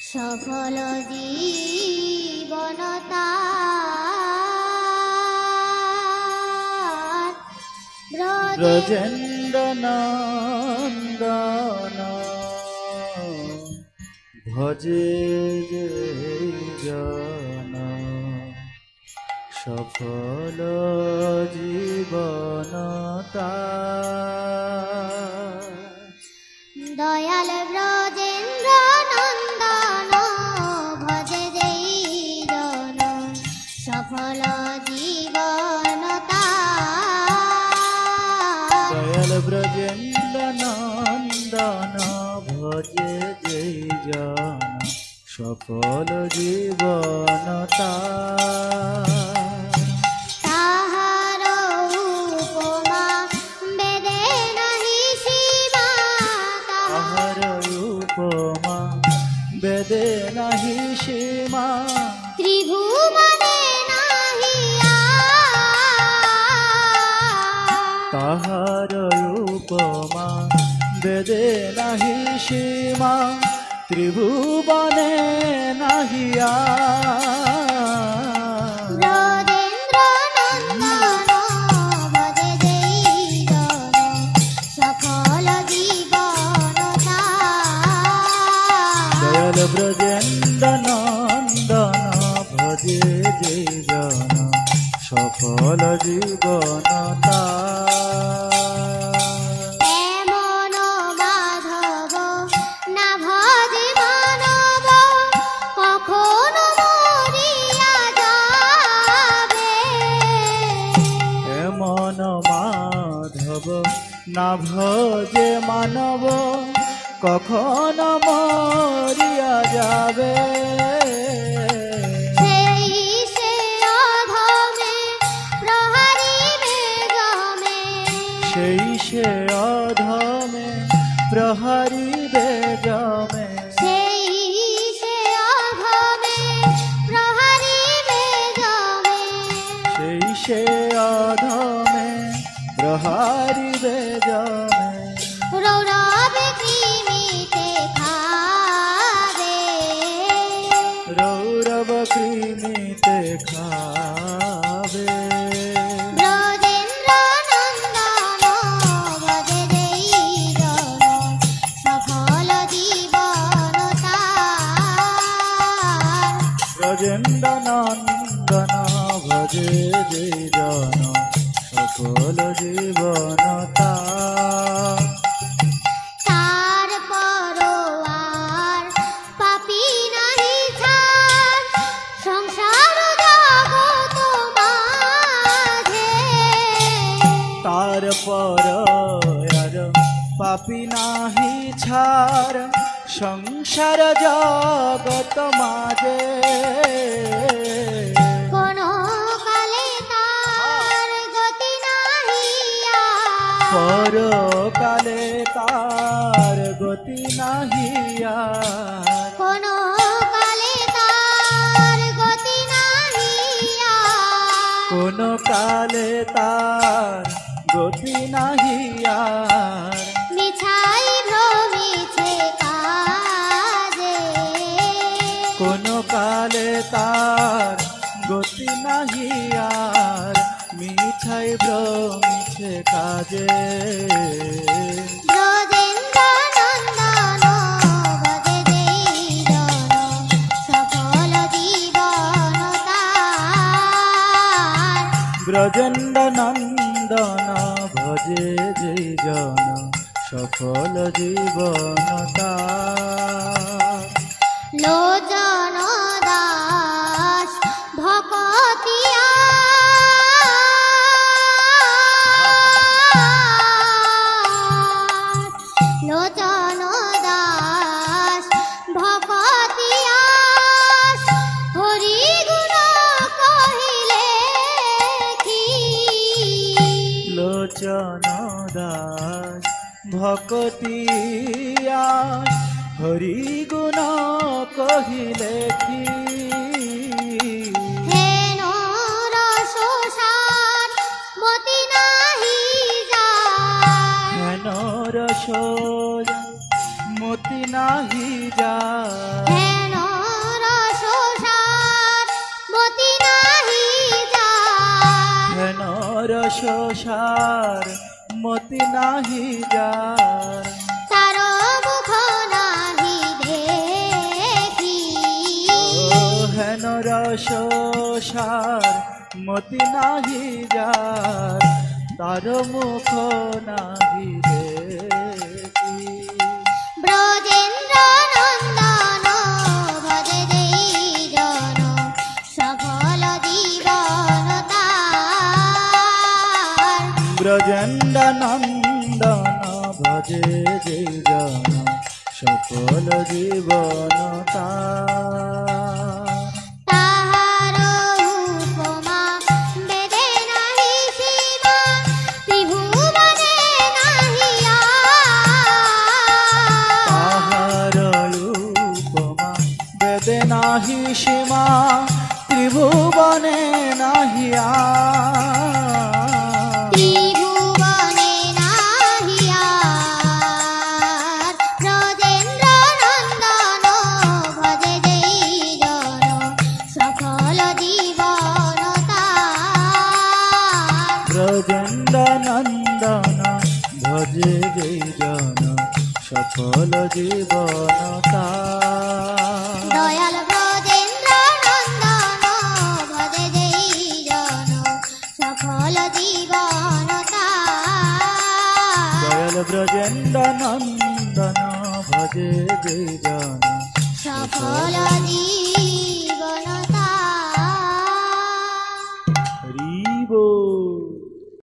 সফল জীবনতা ব্রজেন্দ্র নন্দন ভজে যে জন সফল জীবনতা দয়াল ব্রজেন্দ্র নন্দন ভজে যেই জন সফল জীবনতা দয়াল ব্রজেন্দ্র নন্দন ভজে যেই জন সফল জীবনতা তাহার উপমা বেদে নাহি সীমা তাহার উপমা বেদে নাহি সীমা ত্রিভুবনে নাহিয়া তাহার উপমা বেদে নাহি সীমা ত্রিভুবনে নাহিয়া ব্রজেন্দ্র নন্দন ভজে যেই জন সফল জীবনতা দয়াল ব্রজেন্দ্র নন্দন ভজে যেই জন সফল জীবনতা এমন মাধব না ভজে মানব কখনো মরিয়া যাবে এমন মাধব না ভজে মানব কখন মরিয়া যাবে সেই সে অধমে প্রহরিবে জমে সেই সে অধমে প্রহরিবে জমে সেই সে অধমে প্রহরিবে জমে সেই সে অধমে প্রহরিবে জমে রৌরবে কৃমিতে খাবে রৌরব কৃমিতে খাবে ব্রজেন্দ্র নন্দন ভজে যেই জন সফল জীবনতা ব্রজেন্দ্র নন্দন ভজে যেই জন সফল জীবনতা তার পরোয়ার পাপী নাহি ছাড় সংসার জগত মাঝে তার পর আর পাপি নাহি ছাড় সংসার জগত মাঝে কোন কালে তার গতি নাহিয়া পরকালে তার গতি নাহিয়া কোন কালে তার গতি নাহিয়া কোন কালে তার গতি নাহিয়ার মিছাই ভ্রমিছে কাজে কোন কালে তার গতি নাহিয়ার মিছাই ভ্রমিছে কাজে ব্রজেন্দ্র নন্দন ভজে যেই জন সফল জীবনতা ব্রজেন্দ্র নন্দন ভজে যেই জন সফল জীবনতা লোচন দাস ভকতিয়া লোচন দাস ভকতিয়া হরি গুণ কহিলে কি লোচন দাস ভকতিয়া হরি গুণ কহিলে কি হেন রসসার মতি নাহি যায় হেন রস মতি নাহি যায় হেন রস সার মতি নাহি যার তার মুখ নাহি দেখি হেন রস সার মতি নাহি যার তার মুখ নাহি দেখি ব্রজেন্দ্র নন্দন ভজে যেই জন সফল জীবন তার ব্রজেন্দ্র নন্দন ভজে যে জন সফল জীবন তার তাহার উপমা বেদে নাহি সীমা ত্রিভুবনে নাহি তাহার উপমা বেদে নাহি সীমা ত্রিভুবনে নাহিয়া ত্রিভুবনে নাহি ব্রজেন্দ্র নন্দন ভজে যেই জন সফল জীবন তার ব্রজেন্দ্র নন্দন ভজে যে জন সফল জীবন তার দয়াল ব্রজেন্দ্র নন্দন ভজে যেই জন সফল জীবন তার দয়াল ব্রজেন্দ্র নন্দন ভজে যে জন সফল জীবন